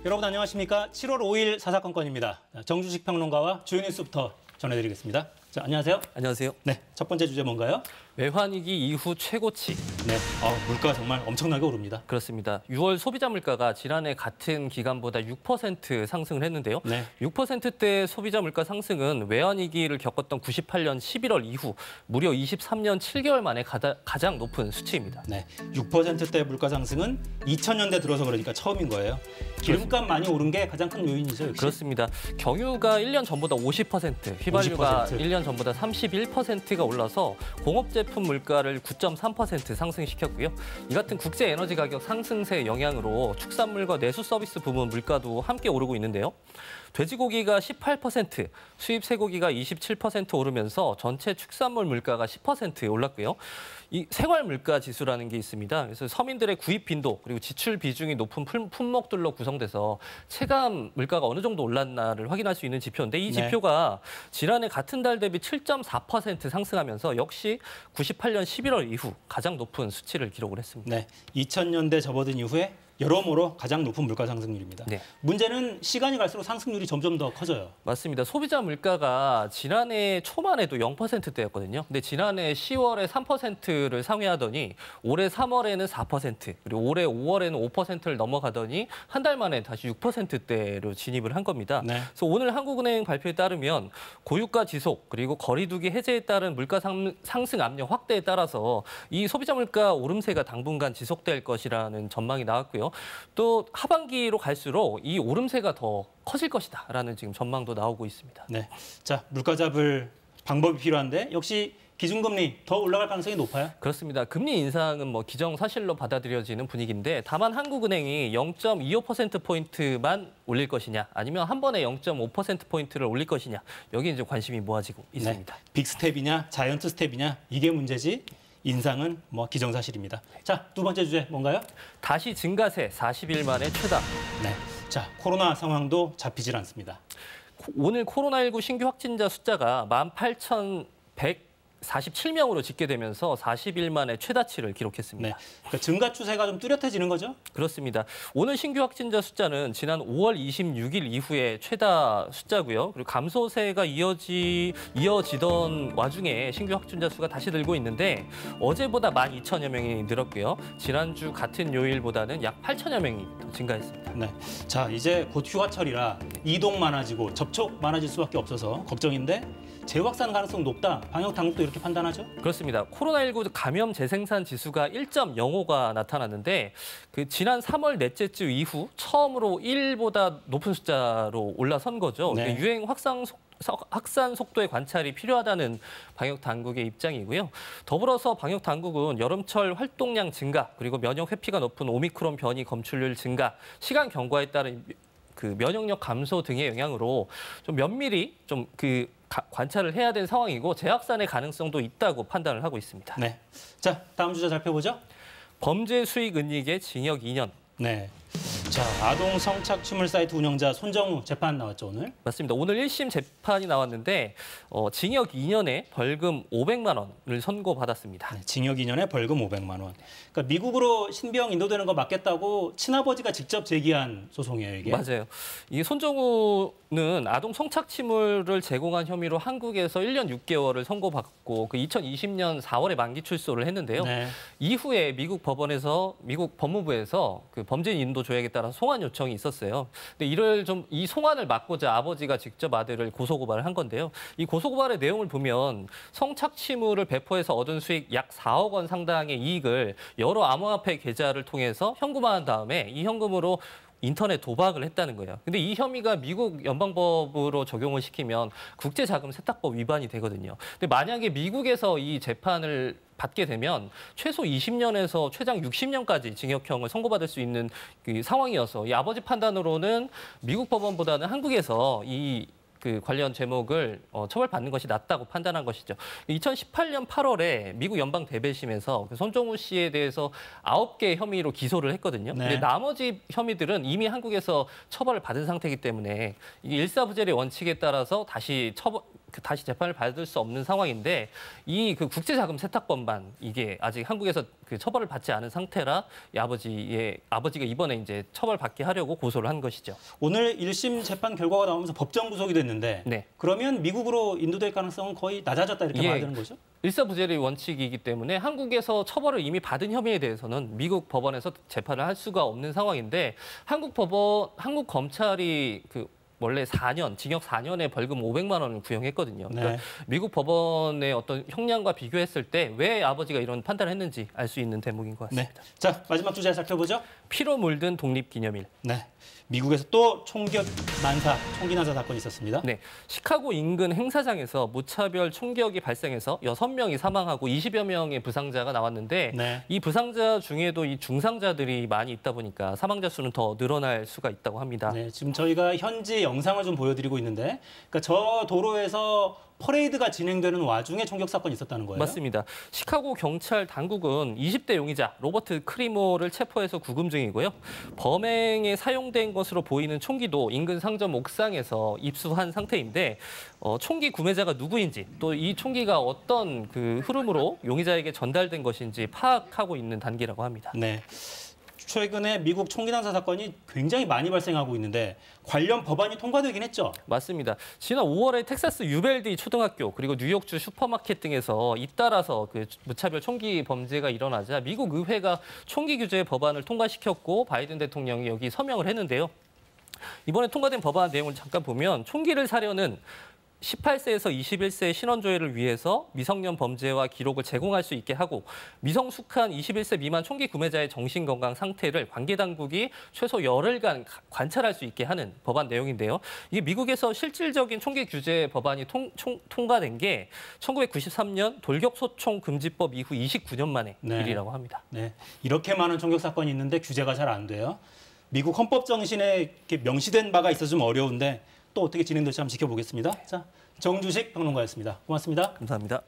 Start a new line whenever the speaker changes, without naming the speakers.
여러분 안녕하십니까? 7월 5일 사사건건입니다. 정주식 평론가와 주요 뉴스부터 전해드리겠습니다. 자, 안녕하세요.
안녕하세요.
네, 첫 번째 주제 뭔가요?
외환위기 이후 최고치.
네, 물가 정말 엄청나게 오릅니다.
그렇습니다. 6월 소비자 물가가 지난해 같은 기간보다 6% 상승을 했는데요.
네.
6%대 소비자 물가 상승은 외환위기를 겪었던 98년 11월 이후 무려 23년 7개월 만에 가장 높은 수치입니다.
네, 6%대 물가 상승은 2000년대 들어서 그러니까 처음인 거예요. 기름값 많이 오른 게 가장 큰 요인이죠, 역시.
그렇습니다. 경유가 1년 전보다 50%, 휘발유가
50%.
1년 전보다 31%가 올라서 공업제품 물가를 9.3% 상승시켰고요. 이 같은 국제 에너지 가격 상승세의 영향으로 축산물과 내수 서비스 부문 물가도 함께 오르고 있는데요. 돼지고기가 18%, 수입 쇠고기가 27% 오르면서 전체 축산물 물가가 10% 올랐고요. 이 생활 물가 지수라는 게 있습니다. 그래서 서민들의 구입 빈도 그리고 지출 비중이 높은 품목들로 구성돼서 체감 물가가 어느 정도 올랐나를 확인할 수 있는 지표인데 이 지표가 지난해 같은 달 대비 7.4% 상승하면서 역시 98년 11월 이후 가장 높은 수치를 기록을 했습니다.
네, 2000년대 접어든 이후에 여러모로 가장 높은 물가 상승률입니다.
네.
문제는 시간이 갈수록 상승률이 점점 더 커져요.
맞습니다. 소비자 물가가 지난해 초만 해도 0%대였거든요. 근데 지난해 10월에 3%를 상회하더니 올해 3월에는 4%, 그리고 올해 5월에는 5%를 넘어가더니 한 달 만에 다시 6%대로 진입을 한 겁니다.
네.
그래서 오늘 한국은행 발표에 따르면 고유가 지속 그리고 거리두기 해제에 따른 물가 상승 압력 확대에 따라서 이 소비자 물가 오름세가 당분간 지속될 것이라는 전망이 나왔고요. 또 하반기로 갈수록 이 오름세가 더 커질 것이다라는 지금 전망도 나오고 있습니다.
네, 자, 물가 잡을 방법이 필요한데 역시 기준금리 더 올라갈 가능성이 높아요?
그렇습니다. 금리 인상은 기정사실로 받아들여지는 분위기인데 다만 한국은행이 0.25%포인트만 올릴 것이냐 아니면 한 번에 0.5%포인트를 올릴 것이냐 여기 이제 관심이 모아지고 있습니다.
네, 빅스텝이냐 자이언트 스텝이냐 이게 문제지 인상은 기정사실입니다. 자, 두 번째 주제 뭔가요?
다시 증가세 40일 만에 최다.
네, 자, 코로나 상황도 잡히질 않습니다.
오늘 코로나19 신규 확진자 숫자가 18,147명으로 집계되면서 40일 만에 최다치를 기록했습니다.
네, 그러니까 증가 추세가 좀 뚜렷해지는 거죠?
그렇습니다. 오늘 신규 확진자 숫자는 지난 5월 26일 이후에 최다 숫자고요. 그리고 감소세가 이어지던 와중에 신규 확진자 수가 다시 늘고 있는데 어제보다 12,000여 명이 늘었고요. 지난주 같은 요일보다는 약 8,000여 명이 더 증가했습니다.
네, 자, 이제 곧 휴가철이라 이동 많아지고 접촉 많아질 수밖에 없어서 걱정인데 재확산 가능성 높다. 방역 당국도 이렇게 판단하죠?
그렇습니다. 코로나19 감염 재생산 지수가 1.05가 나타났는데 지난 3월 넷째 주 이후 처음으로 1보다 높은 숫자로 올라선 거죠.
네.
유행 확산 속도의 관찰이 필요하다는 방역 당국의 입장이고요. 더불어서 방역 당국은 여름철 활동량 증가 그리고 면역 회피가 높은 오미크론 변이 검출률 증가, 시간 경과에 따른 면역력 감소 등의 영향으로 좀 면밀히 관찰을 해야 되는 상황이고 재확산의 가능성도 있다고 판단을 하고 있습니다.
네, 자, 다음 주제 살펴보죠.
범죄 수익 은닉의 징역 2년.
네, 자, 아동 성착취물 사이트 운영자 손정우 재판 나왔죠, 오늘?
맞습니다. 오늘 1심 재판이 나왔는데 징역 2년에 벌금 500만 원을 선고받았습니다.
네, 징역 2년에 벌금 500만 원. 그러니까 미국으로 신병 인도되는 거 막겠다고 친아버지가 직접 제기한 소송이에요, 이게?
맞아요. 이 손정우는 아동 성착취물을 제공한 혐의로 한국에서 1년 6개월을 선고받고 2020년 4월에 만기 출소를 했는데요.
네.
이후에 미국 법무부에서 범죄인 인도 조약에 따라 송환 요청이 있었어요. 근데 이 송환을 막고자 아버지가 직접 아들을 고소고발을 한 건데요. 이 고소고발의 내용을 보면 성착취물을 배포해서 얻은 수익 약 4억 원 상당의 이익을 여러 암호화폐 계좌를 통해서 현금화한 다음에 이 현금으로 인터넷 도박을 했다는 거예요. 근데 이 혐의가 미국 연방법으로 적용을 시키면 국제자금세탁법 위반이 되거든요. 근데 만약에 미국에서 이 재판을 받게 되면 최소 20년에서 최장 60년까지 징역형을 선고받을 수 있는 상황이어서 이 아버지 판단으로는 미국 법원보다는 한국에서 관련 제목을 처벌받는 것이 낫다고 판단한 것이죠. 2018년 8월에 미국 연방 대배심에서 손정우 씨에 대해서 9개 혐의로 기소를 했거든요.
네.
근데 나머지 혐의들은 이미 한국에서 처벌을 받은 상태이기 때문에 이게 일사부재의 원칙에 따라서 다시 다시 재판을 받을 수 없는 상황인데 이 그 국제자금 세탁법만 이게 아직 한국에서 그 처벌을 받지 않은 상태라 이 아버지가 이번에 이제 처벌받게 하려고 고소를 한 것이죠.
오늘 1심 재판 결과가 나오면서 법정 구속이 됐는데
네.
그러면 미국으로 인도될 가능성은 거의 낮아졌다 이렇게 봐야 되는 거죠?
일사부재의 원칙이기 때문에 한국에서 처벌을 이미 받은 혐의에 대해서는 미국 법원에서 재판을 할 수가 없는 상황인데 한국 검찰이 그 원래 4년, 징역 4년에 벌금 500만 원을 구형했거든요. 그러니까
네.
미국 법원의 어떤 형량과 비교했을 때 왜 아버지가 이런 판단을 했는지 알 수 있는 대목인 것 같습니다.
네. 자, 마지막 주제 살펴보죠.
피로 물든 독립기념일.
네. 미국에서 또 총기 난사 사건이 있었습니다.
네, 시카고 인근 행사장에서 무차별 총격이 발생해서 6명이 사망하고 20여 명의 부상자가 나왔는데
네.
이 부상자 중에도 이 중상자들이 많이 있다 보니까 사망자 수는 더 늘어날 수가 있다고 합니다.
네, 지금 저희가 현지 영상을 좀 보여드리고 있는데, 그러니까 저 도로에서 퍼레이드가 진행되는 와중에 총격 사건이 있었다는 거예요.
맞습니다. 시카고 경찰 당국은 20대 용의자 로버트 크리모를 체포해서 구금 중이고요. 범행에 사용된 것으로 보이는 총기도 인근 상점 옥상에서 입수한 상태인데 총기 구매자가 누구인지 또 이 총기가 어떤 그 흐름으로 용의자에게 전달된 것인지 파악하고 있는 단계라고 합니다.
네. 최근에 미국 총기 난사 사건이 굉장히 많이 발생하고 있는데 관련 법안이 통과되긴 했죠.
맞습니다. 지난 5월에 텍사스 유벨디 초등학교 그리고 뉴욕주 슈퍼마켓 등에서 잇따라서 그 무차별 총기 범죄가 일어나자 미국 의회가 총기 규제 법안을 통과시켰고 바이든 대통령이 여기 서명을 했는데요. 이번에 통과된 법안 내용을 잠깐 보면 총기를 사려는 18세에서 21세의 신원조회를 위해서 미성년 범죄와 기록을 제공할 수 있게 하고 미성숙한 21세 미만 총기 구매자의 정신건강 상태를 관계당국이 최소 열흘간 관찰할 수 있게 하는 법안 내용인데요. 이게 미국에서 실질적인 총기 규제 법안이 통과된 게 1993년 돌격소총 금지법 이후 29년 만의 일이라고 합니다.
네, 이렇게 많은 총격 사건이 있는데 규제가 잘 안 돼요. 미국 헌법 정신에 이렇게 명시된 바가 있어 좀 어려운데 또 어떻게 진행될지 한번 지켜보겠습니다. 자, 정주식 평론가였습니다. 고맙습니다.
감사합니다.